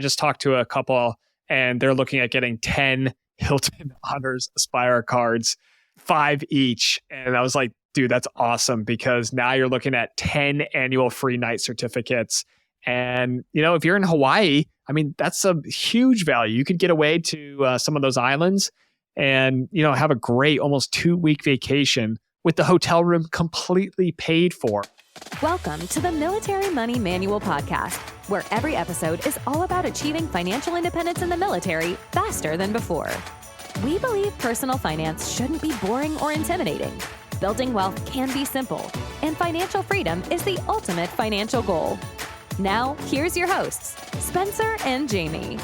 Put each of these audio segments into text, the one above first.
I just talked to a couple and they're looking at getting 10 Hilton Honors Aspire cards, 5 each. And I was like, dude, that's awesome because now you're looking at 10 annual free night certificates. And, if you're in Hawaii, that's a huge value. You could get away to some of those islands and, have a great almost 2-week vacation with the hotel room completely paid for. Welcome to the Military Money Manual Podcast, where every episode is all about achieving financial independence in the military faster than before. We believe personal finance shouldn't be boring or intimidating. Building wealth can be simple, and financial freedom is the ultimate financial goal. Now, here's your hosts, Spencer and Jamie.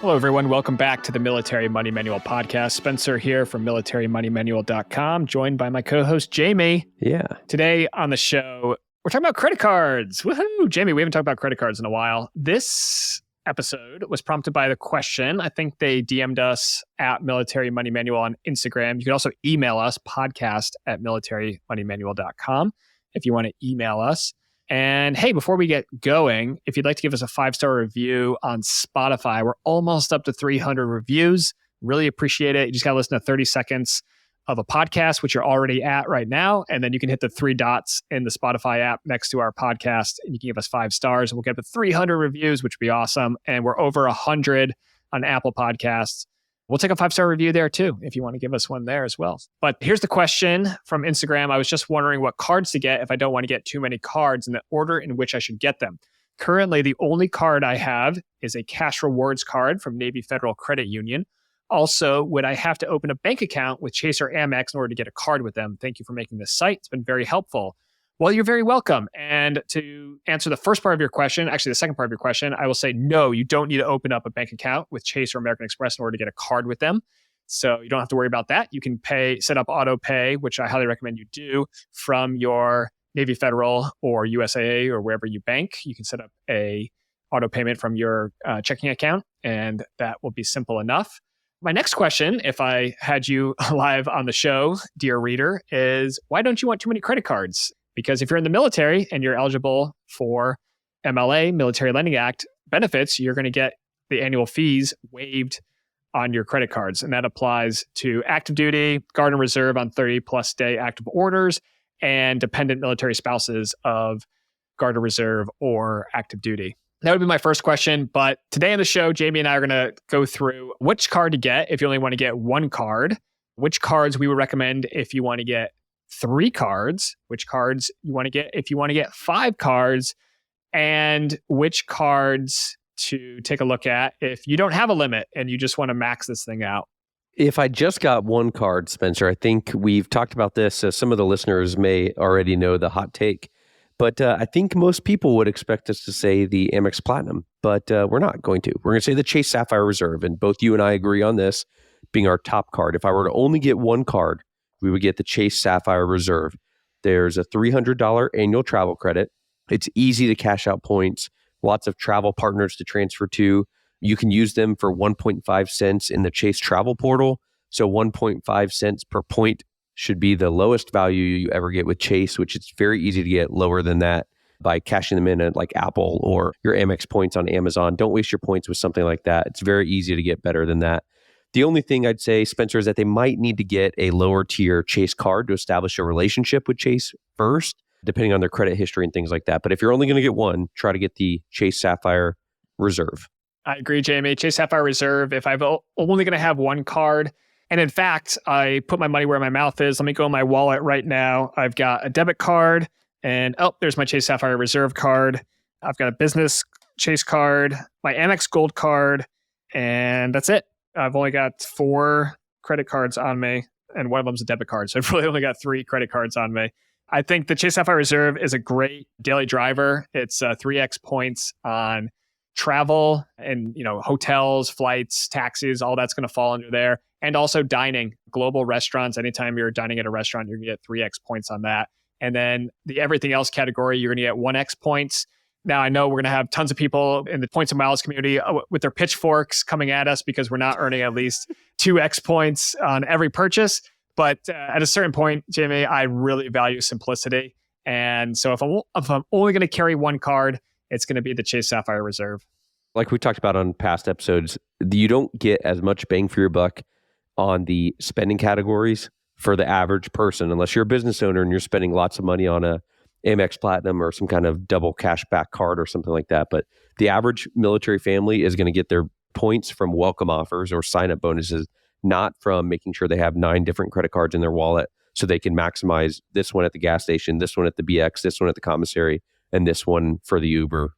Hello, everyone. Welcome back to the Military Money Manual Podcast. Spencer here from militarymoneymanual.com, joined by my co-host, Jamie. Yeah. Today on the show, we're talking about credit cards. Woohoo! Jamie, we haven't talked about credit cards in a while. This episode was prompted by the question. I think they DM'd us at Military Money Manual on Instagram. You can also email us, podcast@militarymoneymanual.com if you want to email us. And hey, before we get going, if you'd like to give us a 5-star review on Spotify, we're almost up to 300 reviews. Really appreciate it. You just got to listen to 30 seconds of a podcast, which you're already at right now. And then you can hit the 3 dots in the Spotify app next to our podcast and you can give us 5 stars. We'll get up to 300 reviews, which would be awesome. And we're over 100 on Apple Podcasts. We'll take a 5-star review there too, if you want to give us one there as well. But here's the question from Instagram. I was just wondering what cards to get if I don't want to get too many cards and the order in which I should get them. Currently, the only card I have is a cash rewards card from Navy Federal Credit Union. Also, would I have to open a bank account with Chase or Amex in order to get a card with them? Thank you for making this site. It's been very helpful. Well, you're very welcome. And to answer the first part of your question, actually the second part of your question, I will say, no, you don't need to open up a bank account with Chase or American Express in order to get a card with them. So you don't have to worry about that. You can set up auto pay, which I highly recommend you do from your Navy Federal or USAA or wherever you bank. You can set up a auto payment from your checking account, and that will be simple enough. My next question, if I had you live on the show, dear reader, is why don't you want too many credit cards? Because if you're in the military and you're eligible for MLA, Military Lending Act benefits, you're going to get the annual fees waived on your credit cards. And that applies to active duty, Guard and Reserve on 30-plus day active orders, and dependent military spouses of Guard and Reserve or active duty. That would be my first question. But today on the show, Jamie and I are going to go through which card to get if you only want to get one card, which cards we would recommend if you want to get 3 cards, which cards you want to get if you want to get 5 cards, and which cards to take a look at if you don't have a limit and you just want to max this thing out. If I just got one card, Spencer, I think we've talked about this. Some of the listeners may already know the hot take, but I think most people would expect us to say the Amex Platinum, but we're not going to. We're going to say the Chase Sapphire Reserve, and both you and I agree on this being our top card. If I were to only get one card, we would get the Chase Sapphire Reserve. There's a $300 annual travel credit. It's easy to cash out points, lots of travel partners to transfer to. You can use them for 1.5 cents in the Chase travel portal. So 1.5 cents per point should be the lowest value you ever get with Chase, which it's very easy to get lower than that by cashing them in at like Apple or your Amex points on Amazon. Don't waste your points with something like that. It's very easy to get better than that. The only thing I'd say, Spencer, is that they might need to get a lower tier Chase card to establish a relationship with Chase first, depending on their credit history and things like that. But if you're only going to get one, try to get the Chase Sapphire Reserve. I agree, Jamie. Chase Sapphire Reserve, if I'm only going to have one card, and in fact, I put my money where my mouth is. Let me go in my wallet right now. I've got a debit card, and there's my Chase Sapphire Reserve card. I've got a business Chase card, my Amex Gold card, and that's it. I've only got 4 credit cards on me, and one of them's a debit card. So I've really only got 3 credit cards on me. I think the Chase Sapphire Reserve is a great daily driver. It's 3x points on travel and hotels, flights, taxis, all that's going to fall under there. And also dining, global restaurants. Anytime you're dining at a restaurant, you're going to get 3x points on that. And then the everything else category, you're going to get 1x points. Now, I know we're going to have tons of people in the Points and Miles community with their pitchforks coming at us because we're not earning at least 2x points on every purchase. But at a certain point, Jamie, I really value simplicity. And so if I'm only going to carry one card, it's going to be the Chase Sapphire Reserve. Like we talked about on past episodes, you don't get as much bang for your buck on the spending categories for the average person, unless you're a business owner and you're spending lots of money on a Amex Platinum or some kind of double cashback card or something like that. But the average military family is going to get their points from welcome offers or sign-up bonuses, not from making sure they have 9 different credit cards in their wallet so they can maximize this one at the gas station, this one at the BX, this one at the commissary, and this one for the Uber.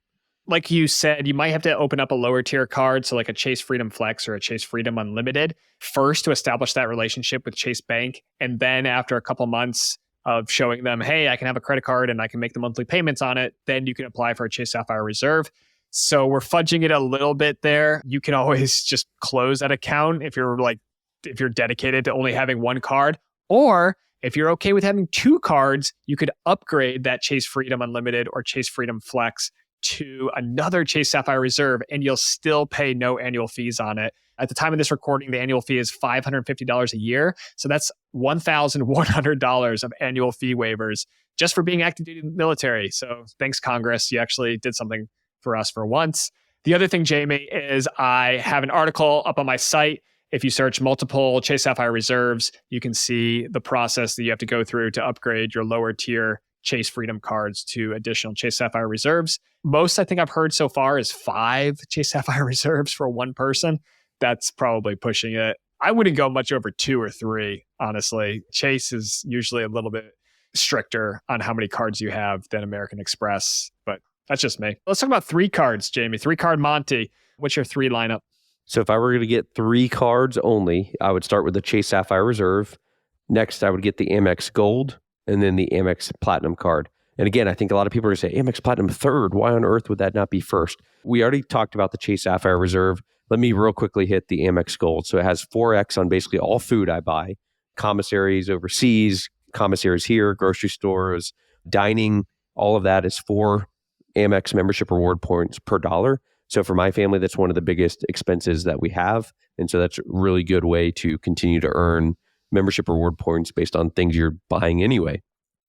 Like you said, you might have to open up a lower tier card, so like a Chase Freedom Flex or a Chase Freedom Unlimited, first to establish that relationship with Chase Bank. And then after a couple months of showing them, hey, I can have a credit card and I can make the monthly payments on it, then you can apply for a Chase Sapphire Reserve. So we're fudging it a little bit there. You can always just close that account if you're dedicated to only having one card. Or if you're okay with having 2 cards, you could upgrade that Chase Freedom Unlimited or Chase Freedom Flex to another Chase Sapphire Reserve, and you'll still pay no annual fees on it. At the time of this recording, the annual fee is $550 a year. So that's $1,100 of annual fee waivers just for being active duty military. So thanks, Congress. You actually did something for us for once. The other thing, Jamie, is I have an article up on my site. If you search multiple Chase Sapphire Reserves, you can see the process that you have to go through to upgrade your lower tier Chase Freedom cards to additional Chase Sapphire Reserves. Most I think I've heard so far is 5 Chase Sapphire Reserves for one person. That's probably pushing it. I wouldn't go much over 2 or 3, honestly. Chase is usually a little bit stricter on how many cards you have than American Express, but that's just me. Let's talk about 3 cards, Jamie. 3-card Monty. What's your 3 lineup? So if I were going to get 3 cards only, I would start with the Chase Sapphire Reserve. Next, I would get the Amex Gold and then the Amex Platinum card. And again, I think a lot of people are going to say, Amex Platinum third. Why on earth would that not be first? We already talked about the Chase Sapphire Reserve. Let me real quickly hit the Amex Gold. So it has 4X on basically all food I buy. Commissaries overseas, commissaries here, grocery stores, dining, all of that is 4 Amex membership reward points per dollar. So for my family, that's one of the biggest expenses that we have. And so that's a really good way to continue to earn membership reward points based on things you're buying anyway.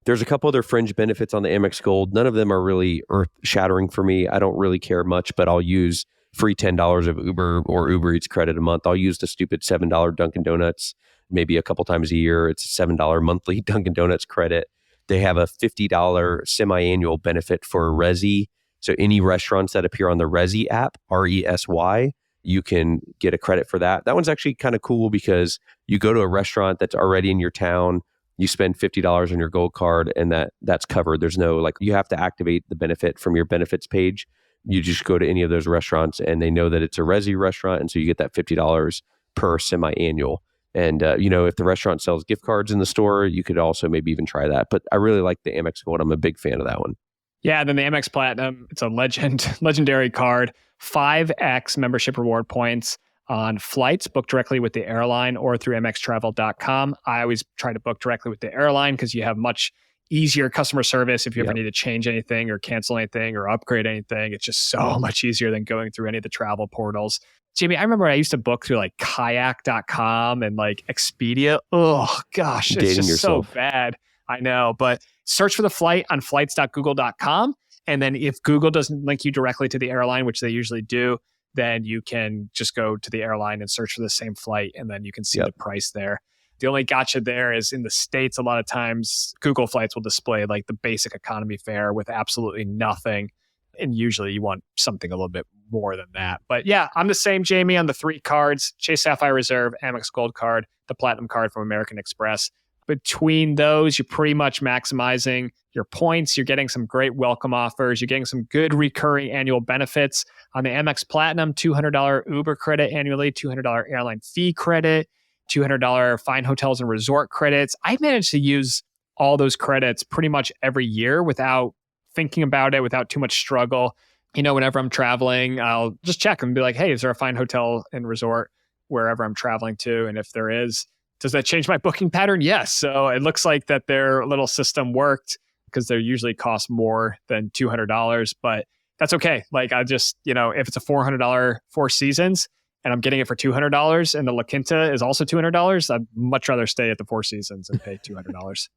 There's a couple other fringe benefits on the Amex Gold. None of them are really earth-shattering for me. I don't really care much, but I'll use free $10 of Uber or Uber Eats credit a month. I'll use the stupid $7 Dunkin' Donuts maybe a couple times a year. It's a $7 monthly Dunkin' Donuts credit. They have a $50 semi-annual benefit for Resy. So any restaurants that appear on the Resy app, RESY, you can get a credit for that. That one's actually kind of cool because you go to a restaurant that's already in your town, you spend $50 on your gold card, and that's covered. There's no you have to activate the benefit from your benefits page. You just go to any of those restaurants and they know that it's a Resy restaurant. And so you get that $50 per semi-annual. And, if the restaurant sells gift cards in the store, you could also maybe even try that. But I really like the Amex Gold. I'm a big fan of that one. Yeah, and then the Amex Platinum, it's a legendary card. 5x membership reward points on flights booked directly with the airline or through mxtravel.com. I always try to book directly with the airline because you have much easier customer service if you ever need to change anything or cancel anything or upgrade anything. It's just so much easier than going through any of the travel portals. Jamie, I remember I used to book through kayak.com and Expedia. Oh gosh, it's Dating just yourself. so bad. I know, but search for the flight on flights.google.com. And then if Google doesn't link you directly to the airline, which they usually do, then you can just go to the airline and search for the same flight. And then you can see the price there. The only gotcha there is in the States, a lot of times Google flights will display the basic economy fare with absolutely nothing. And usually you want something a little bit more than that. But yeah, I'm the same, Jamie, on the 3 cards, Chase Sapphire Reserve, Amex Gold card, the Platinum card from American Express. Between those, you're pretty much maximizing your points. You're getting some great welcome offers. You're getting some good recurring annual benefits. On the Amex Platinum, $200 Uber credit annually, $200 airline fee credit, $200 fine hotels and resort credits. I managed to use all those credits pretty much every year without thinking about it, without too much struggle. Whenever I'm traveling, I'll just check and be like, hey, is there a fine hotel and resort wherever I'm traveling to? And if there is, does that change my booking pattern? Yes. So it looks like that their little system worked because they usually cost more than $200, but that's okay. I just, if it's a $400 Four Seasons and I'm getting it for $200 and the La Quinta is also $200, I'd much rather stay at the Four Seasons and pay $200.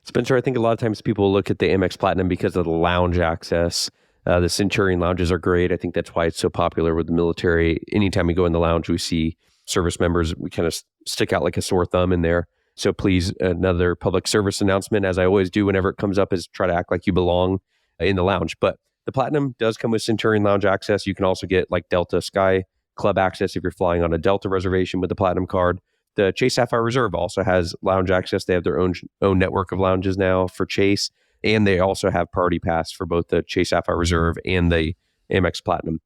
Spencer, I think a lot of times people look at the Amex Platinum because of the lounge access. The Centurion lounges are great. I think that's why it's so popular with the military. Anytime we go in the lounge, we see service members. We kind of stick out like a sore thumb in there. So please, another public service announcement, as I always do whenever it comes up, is try to act like you belong in the lounge. But the Platinum does come with Centurion Lounge access. You can also get like Delta Sky Club access if you're flying on a Delta reservation with the Platinum card. The Chase Sapphire Reserve also has lounge access. They have their own network of lounges now for Chase, and they also have Priority Pass for both the Chase Sapphire Reserve and the Amex Platinum.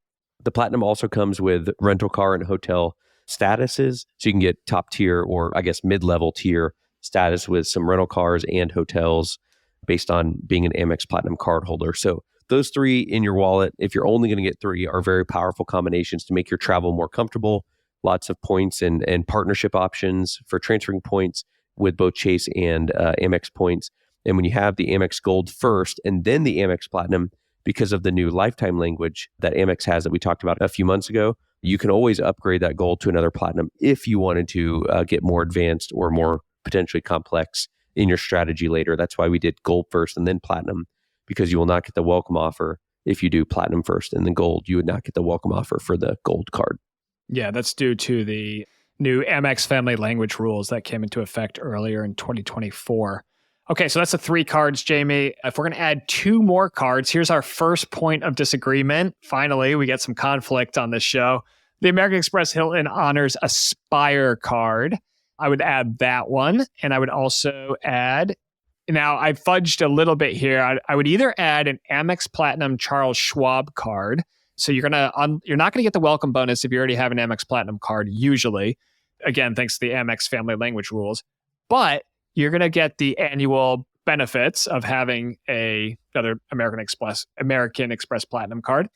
The Platinum also comes with rental car and hotel statuses, so you can get top tier, or I guess mid-level tier status with some rental cars and hotels based on being an Amex Platinum card holder. So those three in your wallet, if you're only going to get three, are very powerful combinations to make your travel more comfortable. Lots of points and partnership options for transferring points with both Chase and Amex points. And when you have the Amex Gold first and then the Amex Platinum, because of the new lifetime language that Amex has that we talked about a few months ago, you can always upgrade that Gold to another Platinum if you wanted to get more advanced or more potentially complex in your strategy later. That's why we did Gold first and then Platinum, because you will not get the welcome offer if you do Platinum first and then Gold. You would not get the welcome offer for the Gold card. Yeah, that's due to the new Amex family language rules that came into effect earlier in 2024. Okay, so that's the three cards, Jamie. If we're going to add two more cards, here's our first point of disagreement. Finally, we get some conflict on this show. The American Express Hilton honors Aspire card. I would add that one. And I would also add, now I fudged a little bit here. I would either add an Amex Platinum Charles Schwab card. So you're not going to get the welcome bonus if you already have an Amex Platinum card, usually. Again, thanks to the Amex family language rules. But you're going to get the annual benefits of having another American Express Platinum card.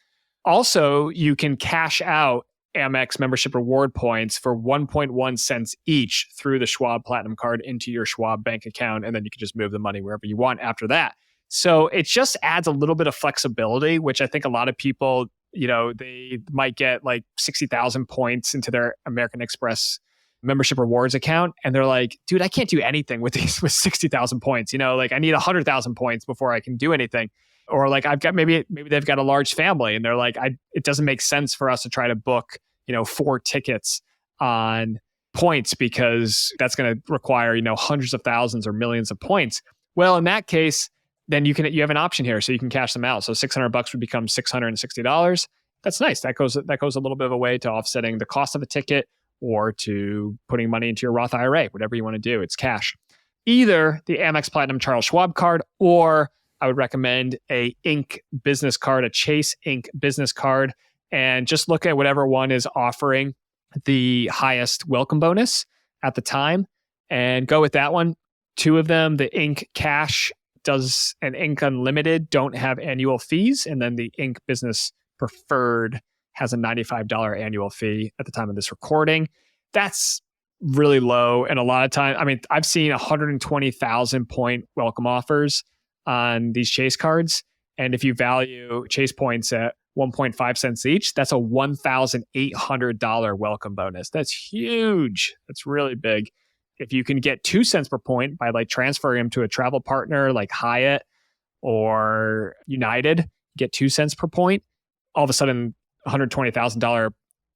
Also, you can cash out Amex membership reward points for 1.1 cents each through the Schwab Platinum card into your Schwab bank account, and then you can just move the money wherever you want after that. So it just adds a little bit of flexibility, which I think a lot of people, they might get like 60,000 points into their American Express membership rewards account. And they're like, dude, I can't do anything with 60,000 points. I need 100,000 points before I can do anything. Or like I've got, maybe they've got a large family and they're like, it doesn't make sense for us to try to book, 4 tickets on points because that's going to require, hundreds of thousands or millions of points. Well, in that case, then you have an option here, so you can cash them out. So $600 would become $660. That's nice. That goes a little bit of a way to offsetting the cost of a ticket or to putting money into your Roth IRA, whatever you want to do. It's cash. Either the Amex Platinum Charles Schwab card, or I would recommend a Inc. business card, a Chase Inc. business card, and just look at whatever one is offering the highest welcome bonus at the time and go with that one. Two of them, the Inc. Cash does an Inc. Unlimited, don't have annual fees, and then the Inc. Business Preferred has a $95 annual fee at the time of this recording. That's really low. And a lot of time, I've seen 120,000 point welcome offers on these Chase cards. And if you value Chase points at 1.5 cents each, that's a $1,800 welcome bonus. That's huge. That's really big. If you can get 2 cents per point by like transferring them to a travel partner like Hyatt or United, get 2 cents per point, all of a sudden $120,000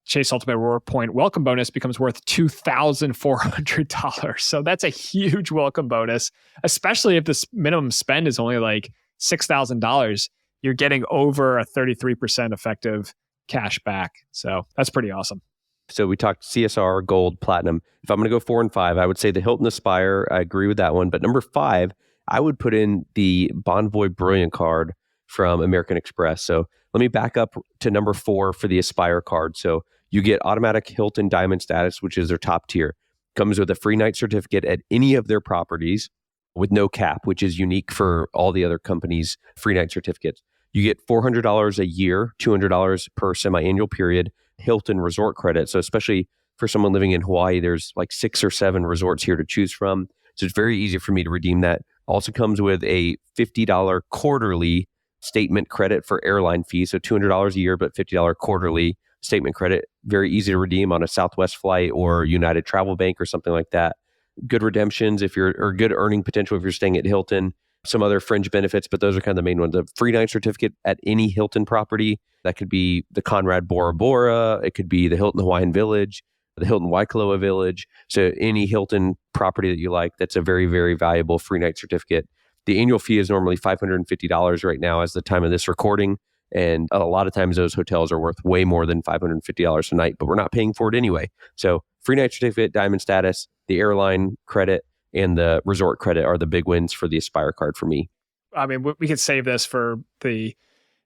Chase Ultimate Reward Point welcome bonus becomes worth $2,400. So that's a huge welcome bonus, especially if the minimum spend is only like $6,000. You're getting over a 33% effective cash back. So that's pretty awesome. So we talked CSR, Gold, Platinum. If I'm going to go 4 and 5, I would say the Hilton Aspire. I agree with that one. But number 5, I would put in the Bonvoy Brilliant card from American Express. So let me back up to number 4 for the Aspire card. So you get automatic Hilton Diamond status, which is their top tier. Comes with a free night certificate at any of their properties with no cap, which is unique for all the other companies' free night certificates. You get $400 a year, $200 per semi-annual period, Hilton resort credit. So especially for someone living in Hawaii, there's like 6 or 7 resorts here to choose from. So it's very easy for me to redeem that. Also comes with a $50 quarterly statement credit for airline fees. So $200 a year, but $50 quarterly statement credit. Very easy to redeem on a Southwest flight or United Travel Bank or something like that. Good redemptions or good earning potential if you're staying at Hilton. some other fringe benefits, but those are kind of the main ones. A free night certificate at any Hilton property. That could be the Conrad Bora Bora. It could be the Hilton Hawaiian Village, the Hilton Waikoloa Village. So any Hilton property that you like, that's a very, very valuable free night certificate. The annual fee is normally $550 right now as the time of this recording. And a lot of times those hotels are worth way more than $550 a night, but we're not paying for it anyway. So free night certificate, diamond status, the airline credit, and the resort credit are the big wins for the Aspire card for me. I mean, we could save this for the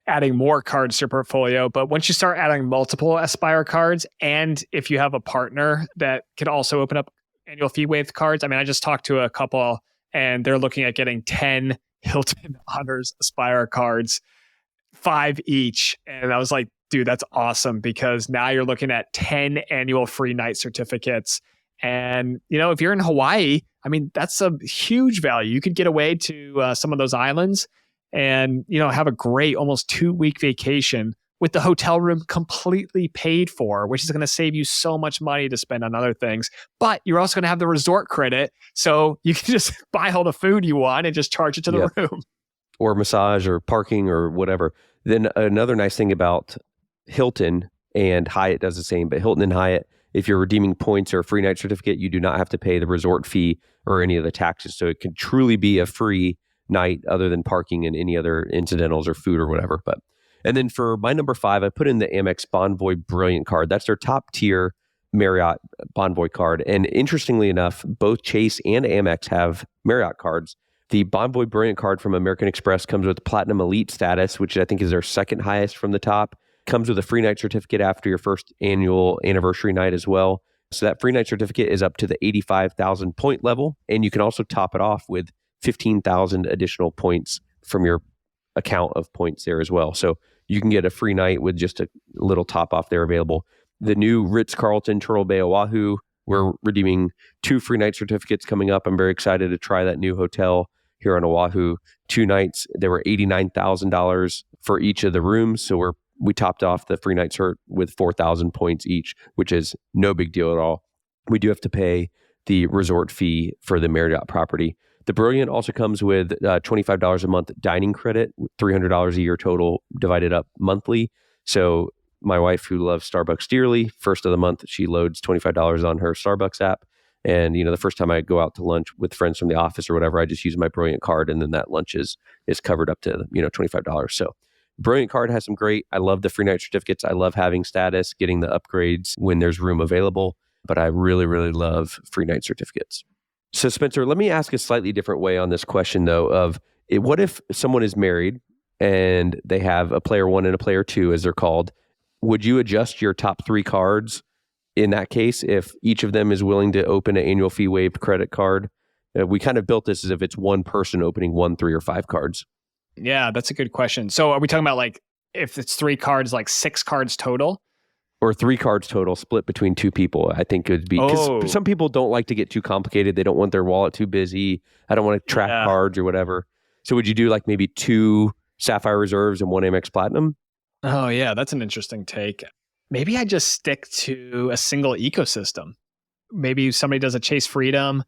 adding more cards to your portfolio, but once you start adding multiple Aspire cards, and if you have a partner that can also open up annual fee waived cards, I mean, I just talked to a couple and they're looking at getting 10 Hilton Honors Aspire cards, 5 each. And I was like, dude, that's awesome, because now you're looking at 10 annual free night certificates. And, if you're in Hawaii, I mean, that's a huge value. You could get away to some of those islands and, have a great almost 2-week vacation with the hotel room completely paid for, which is going to save you so much money to spend on other things. But you're also going to have the resort credit. So you can just buy all the food you want and just charge it to the room. Or massage or parking or whatever. Then another nice thing about Hilton, and Hyatt does the same, but Hilton and Hyatt, if you're redeeming points or a free night certificate, you do not have to pay the resort fee or any of the taxes. So it can truly be a free night other than parking and any other incidentals or food or whatever. And then for my number 5, I put in the Amex Bonvoy Brilliant card. That's their top tier Marriott Bonvoy card. And interestingly enough, both Chase and Amex have Marriott cards. The Bonvoy Brilliant card from American Express comes with Platinum Elite status, which I think is their second highest from the top. Comes with a free night certificate after your first annual anniversary night as well. So that free night certificate is up to the 85,000 point level. And you can also top it off with 15,000 additional points from your account of points there as well. So you can get a free night with just a little top off there available. The new Ritz-Carlton Turtle Bay Oahu, we're redeeming 2 free night certificates coming up. I'm very excited to try that new hotel here on Oahu. 2 nights, they were $89,000 for each of the rooms. So we topped off the free night cert with 4,000 points each, which is no big deal at all. We do have to pay the resort fee for the Marriott property. The Brilliant also comes with $25 a month dining credit, $300 a year total divided up monthly. So my wife, who loves Starbucks dearly, first of the month, she loads $25 on her Starbucks app. And, the first time I go out to lunch with friends from the office or whatever, I just use my Brilliant card, and then that lunch is covered up to, $25. So Brilliant card has some I love the free night certificates. I love having status, getting the upgrades when there's room available, but I really, really love free night certificates. So Spencer, let me ask a slightly different way on this question though, of what if someone is married and they have a player 1 and a player 2, as they're called? Would you adjust your top 3 cards in that case if each of them is willing to open an annual fee waived credit card? We kind of built this as if it's one person opening 1, 3, or 5 cards. Yeah, that's a good question. So are we talking about if it's 3 cards, 6 cards total? Or 3 cards total split between 2 people, I think it would be. Because some people don't like to get too complicated. They don't want their wallet too busy. I don't want to track cards or whatever. So would you do maybe 2 Sapphire Reserves and 1 Amex Platinum? Oh yeah, that's an interesting take. Maybe I just stick to a single ecosystem. Maybe somebody does a Chase Freedom,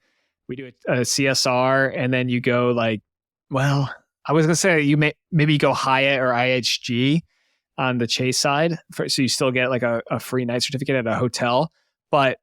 we do a CSR, and then you go I was going to say maybe you go Hyatt or IHG on the Chase side, so you still get a free night certificate at a hotel. But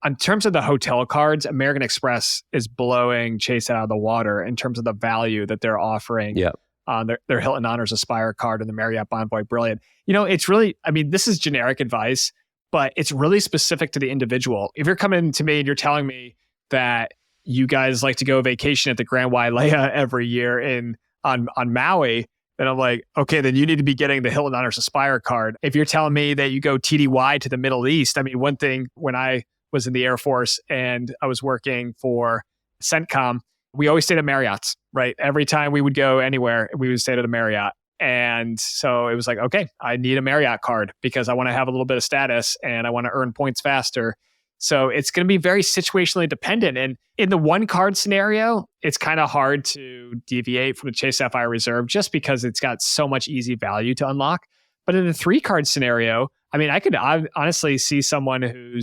in terms of the hotel cards, American Express is blowing Chase out of the water in terms of the value that they're offering on their Hilton Honors Aspire card and the Marriott Bonvoy Brilliant. It's really, this is generic advice, but it's really specific to the individual. If you're coming to me and you're telling me that you guys like to go vacation at the Grand Wailea every year on Maui, then I'm like, okay, then you need to be getting the Hilton Honors Aspire card. If you're telling me that you go TDY to the Middle East, one thing, when I was in the Air Force and I was working for CENTCOM, we always stayed at Marriott's, right? Every time we would go anywhere, we would stay at a Marriott. And so it was okay, I need a Marriott card because I want to have a little bit of status and I want to earn points faster. So it's going to be very situationally dependent. And in the 1 card scenario, it's kind of hard to deviate from the Chase Sapphire Reserve just because it's got so much easy value to unlock. But in the 3 card scenario, I could honestly see someone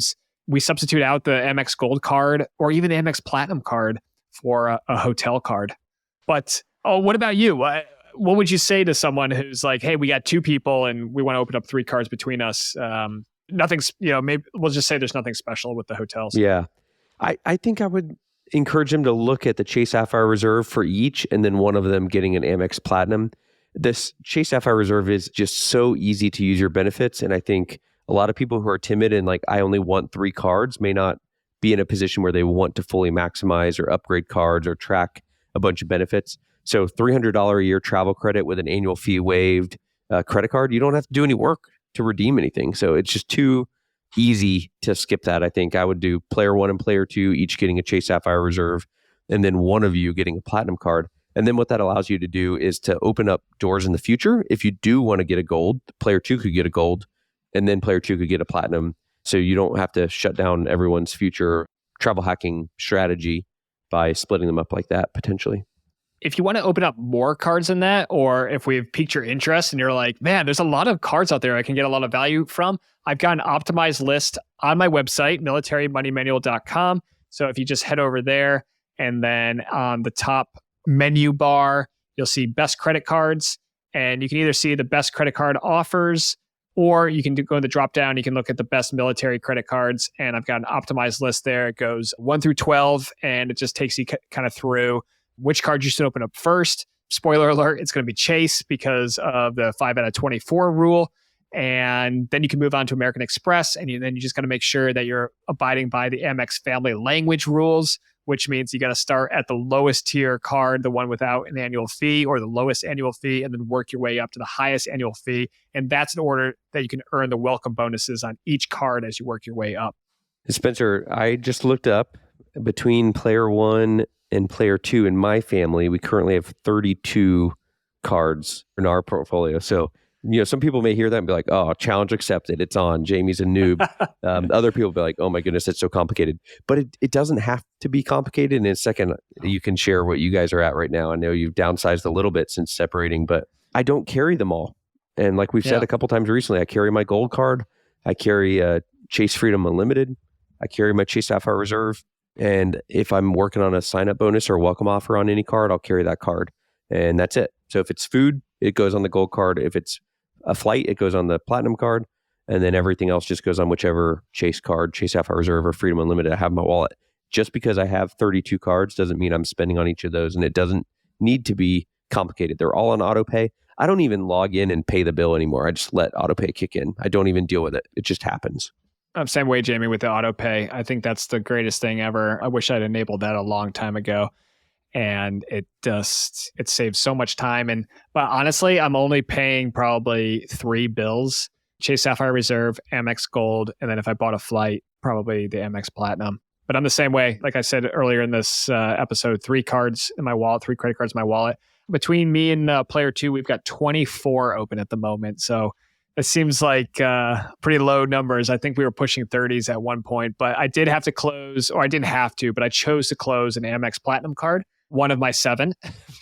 we substitute out the Amex Gold card or even the Amex Platinum card for a hotel card. But Oh, what about you? What would you say to someone who's like, hey, we got two people and we want to open up 3 cards between us? Nothing's, maybe we'll just say there's nothing special with the hotels. Yeah. I think I would encourage them to look at the Chase Sapphire Reserve for each, and then one of them getting an Amex Platinum. This Chase Sapphire Reserve is just so easy to use your benefits. And I think a lot of people who are timid and like, I only want 3 cards may not be in a position where they want to fully maximize or upgrade cards or track a bunch of benefits. So $300 a year travel credit with an annual fee waived credit card, you don't have to do any work to redeem anything. So it's just too easy to skip that. I think I would do player 1 and player 2, each getting a Chase Sapphire Reserve, and then one of you getting a platinum card. And then what that allows you to do is to open up doors in the future. If you do want to get a gold, player 2 could get a gold, and then player 2 could get a platinum. So you don't have to shut down everyone's future travel hacking strategy by splitting them up like that, potentially. If you want to open up more cards than that, or if we've piqued your interest and you're like, man, there's a lot of cards out there I can get a lot of value from, I've got an optimized list on my website, militarymoneymanual.com. So if you just head over there, and then on the top menu bar, you'll see best credit cards, and you can either see the best credit card offers, or you can go in the drop down, you can look at the best military credit cards, and I've got an optimized list there. It goes 1 through 12, and it just takes you kind of through which card you should open up first. Spoiler alert, it's going to be Chase because of the 5 out of 24 rule. And then you can move on to American Express, and then you just got to make sure that you're abiding by the Amex family language rules, which means you got to start at the lowest tier card, the one without an annual fee, or the lowest annual fee, and then work your way up to the highest annual fee. And that's in order that you can earn the welcome bonuses on each card as you work your way up. Spencer, I just looked up between player 1 and player 2 in my family, we currently have 32 cards in our portfolio. So, some people may hear that and be like, oh, challenge accepted. It's on. Jamie's a noob. Other people be like, oh my goodness, it's so complicated. But it doesn't have to be complicated. And in a second, you can share what you guys are at right now. I know you've downsized a little bit since separating, but I don't carry them all. And like we've said a couple times recently, I carry my gold card. I carry Chase Freedom Unlimited. I carry my Chase Sapphire Reserve. And if I'm working on a sign-up bonus or a welcome offer on any card, I'll carry that card. And that's it. So if it's food, it goes on the gold card. If it's a flight, it goes on the platinum card. And then everything else just goes on whichever Chase card, Chase Sapphire Reserve or Freedom Unlimited I have in my wallet. Just because I have 32 cards doesn't mean I'm spending on each of those. And it doesn't need to be complicated. They're all on auto pay. I don't even log in and pay the bill anymore. I just let auto pay kick in. I don't even deal with it. It just happens. Same way, Jamie, with the auto pay. I think that's the greatest thing ever. I wish I'd enabled that a long time ago. And it saves so much time. But honestly, I'm only paying probably 3 bills: Chase Sapphire Reserve, Amex Gold, and then if I bought a flight, probably the Amex Platinum. But I'm the same way. Like I said earlier in this episode, 3 cards in my wallet, 3 credit cards in my wallet. Between me and player 2, we've got 24 open at the moment. So it seems like pretty low numbers. I think we were pushing 30s at one point, but I did have to close, or I didn't have to, but I chose to close an Amex Platinum card, one of my 7,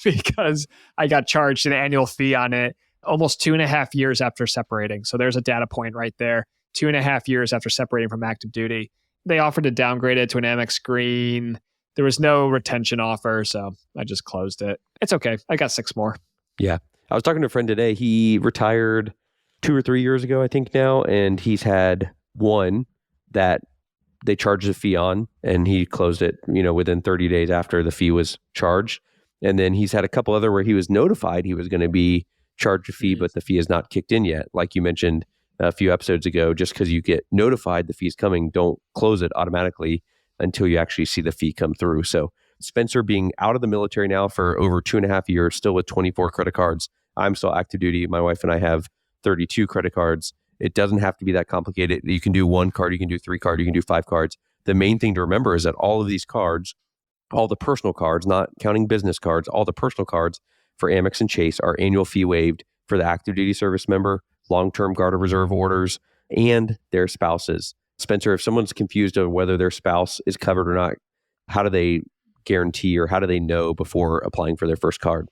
because I got charged an annual fee on it almost 2.5 years after separating. So there's a data point right there. 2.5 years after separating from active duty. They offered to downgrade it to an Amex Green. There was no retention offer, so I just closed it. It's okay. I got 6 more. Yeah. I was talking to a friend today. He retired 2 or 3 years ago, I think now, and he's had one that they charged a fee on, and he closed it, within 30 days after the fee was charged. And then he's had a couple other where he was notified he was going to be charged a fee, but the fee is not kicked in yet. Like you mentioned a few episodes ago, just because you get notified the fee's coming, don't close it automatically until you actually see the fee come through. So Spencer being out of the military now for over 2.5 years, still with 24 credit cards. I'm still active duty. My wife and I have 32 credit cards. It doesn't have to be that complicated. You can do 1 card, you can do 3 cards, you can do 5 cards. The main thing to remember is that all of these cards, all the personal cards, not counting business cards, all the personal cards for Amex and Chase are annual fee waived for the active duty service member, long-term Guard or Reserve orders, and their spouses. Spencer, if someone's confused of whether their spouse is covered or not, how do they guarantee or how do they know before applying for their first card?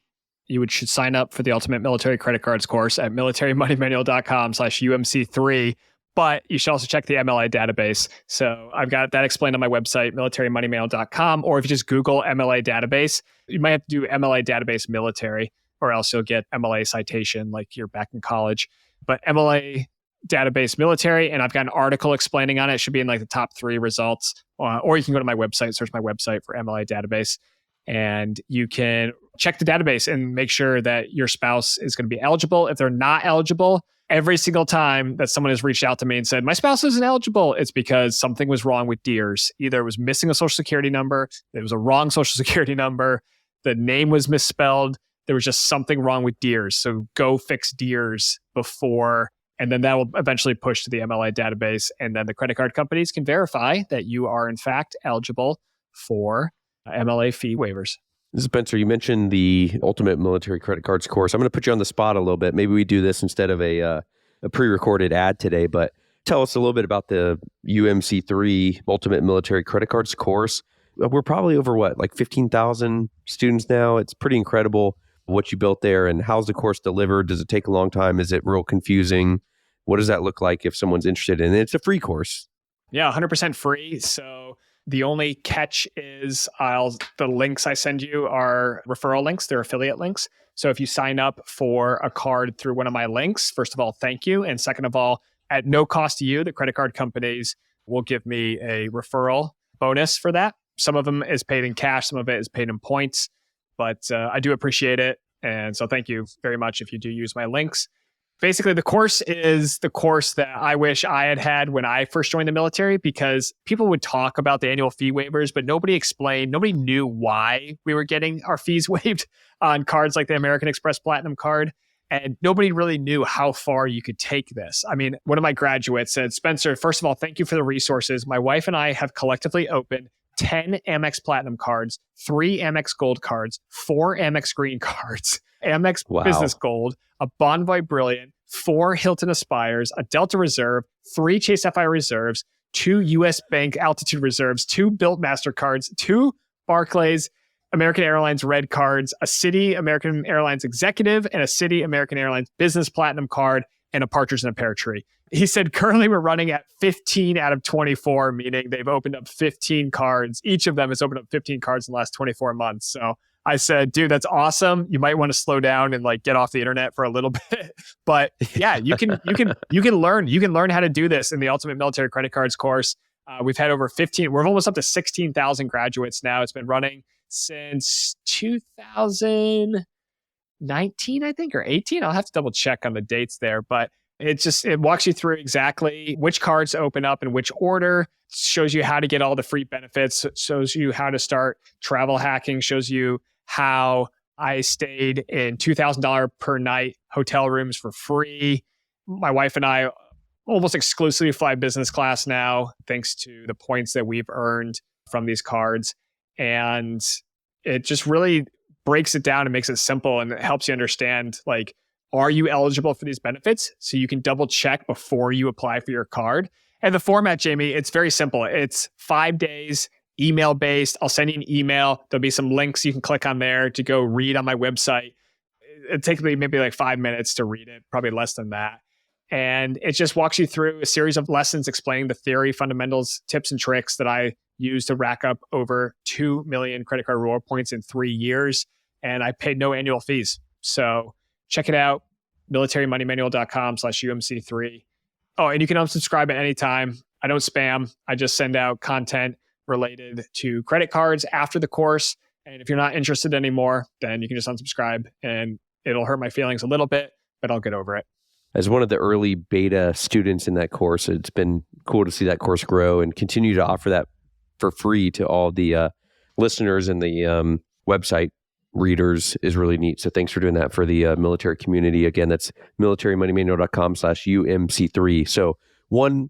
You should sign up for the Ultimate Military Credit Cards course at militarymoneymanual.com/UMC3. But you should also check the MLA database. So I've got that explained on my website, militarymoneymanual.com, or if you just Google MLA database, you might have to do MLA database military, or else you'll get MLA citation like you're back in college. But MLA database military, and I've got an article explaining on it. It should be in like the top 3 results. Or you can go to my website, search my website for MLA database, and you can check the database and make sure that your spouse is going to be eligible. If they're not eligible, every single time that someone has reached out to me and said, my spouse isn't eligible, it's because something was wrong with DEERS. Either it was missing a social security number, it was a wrong social security number, the name was misspelled, there was just something wrong with DEERS. So go fix DEERS before, and then that will eventually push to the MLA database. And then the credit card companies can verify that you are in fact eligible for MLA fee waivers. Spencer, you mentioned the Ultimate Military Credit Cards course. I'm going to put you on the spot a little bit. Maybe we do this instead of a pre-recorded ad today, but tell us a little bit about the UMC3 Ultimate Military Credit Cards course. We're probably over like 15,000 students now. It's pretty incredible what you built there. And how's the course delivered? Does it take a long time? Is it real confusing? What does that look like if someone's interested in it? It's a free course. Yeah, 100% free. So the only catch is the links I send you are referral links. They're affiliate links. So if you sign up for a card through one of my links, first of all, thank you. And second of all, at no cost to you, the credit card companies will give me a referral bonus for that. Some of them is paid in cash. Some of it is paid in points. But I do appreciate it. And so thank you very much if you do use my links. Basically, the course is the course that I wish I had when I first joined the military, because people would talk about the annual fee waivers, but nobody knew why we were getting our fees waived on cards like the American Express Platinum card. And nobody really knew how far you could take this. I mean, one of my graduates said, Spencer, first of all, thank you for the resources. My wife and I have collectively opened 10 Amex Platinum cards, 3 Amex Gold cards, 4 Amex Green cards, Amex Business Gold, a Bonvoy Brilliant, 4 Hilton Aspires, a Delta Reserve, 3 Chase FI Reserves, 2 US Bank Altitude Reserves, 2 Built MasterCards, 2 Barclays American Airlines Red cards, a Citi American Airlines Executive, and a Citi American Airlines Business Platinum card, and a Partridge in a Pear Tree. He said, currently we're running at 15 out of 24, meaning they've opened up 15 cards. Each of them has opened up 15 cards in the last 24 months. So I said, dude, that's awesome. You might want to slow down and like get off the internet for a little bit. But yeah, you can learn how to do this in the Ultimate Military Credit Cards course. We've had over 15, we're almost up to 16,000 graduates now. It's been running since 2019, I think, or 18. I'll have to double check on the dates there, but it walks you through exactly which cards open up in which order, shows you how to get all the free benefits, shows you how to start travel hacking, shows you how I stayed in $2,000 per night hotel rooms for free. My wife and I almost exclusively fly business class now, thanks to the points that we've earned from these cards. And it just really breaks it down and makes it simple, and it helps you understand, like, are you eligible for these benefits? So you can double check before you apply for your card. And the format, Jamie, it's very simple. It's 5 days, email based. I'll send you an email. There'll be some links you can click on there to go read on my website. It takes me maybe like 5 minutes to read it, probably less than that. And it just walks you through a series of lessons explaining the theory, fundamentals, tips, and tricks that I use to rack up over 2 million credit card reward points in 3 years. And I paid no annual fees. So check it out, militarymoneymanual.com/UMC3. Oh, and you can unsubscribe at any time. I don't spam. I just send out content related to credit cards after the course. And if you're not interested anymore, then you can just unsubscribe, and it'll hurt my feelings a little bit, but I'll get over it. As one of the early beta students in that course, it's been cool to see that course grow and continue to offer that for free to all the listeners and the website readers is really neat. So thanks for doing that for the military community. Again, that's militarymoneymanual.com/UMC3. So 1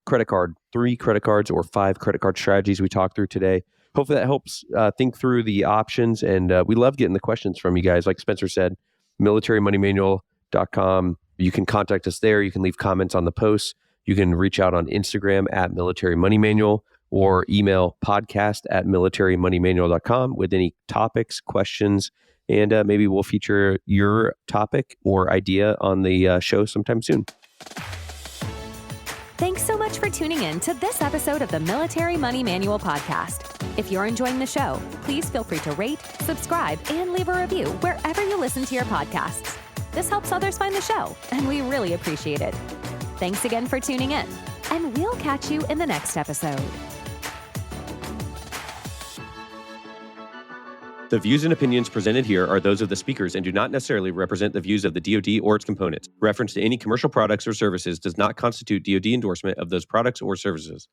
credit card, 3 credit cards, or 5 credit card strategies we talked through today. Hopefully that helps think through the options. And we love getting the questions from you guys. Like Spencer said, militarymoneymanual.com. You can contact us there. You can leave comments on the posts. You can reach out on Instagram at Military Money Manual, or email podcast@militarymoneymanual.com with any topics, questions, and maybe we'll feature your topic or idea on the show sometime soon. Thanks so much for tuning in to this episode of the Military Money Manual podcast. If you're enjoying the show, please feel free to rate, subscribe, and leave a review wherever you listen to your podcasts. This helps others find the show, and we really appreciate it. Thanks again for tuning in, and we'll catch you in the next episode. The views and opinions presented here are those of the speakers and do not necessarily represent the views of the DoD or its components. Reference to any commercial products or services does not constitute DoD endorsement of those products or services.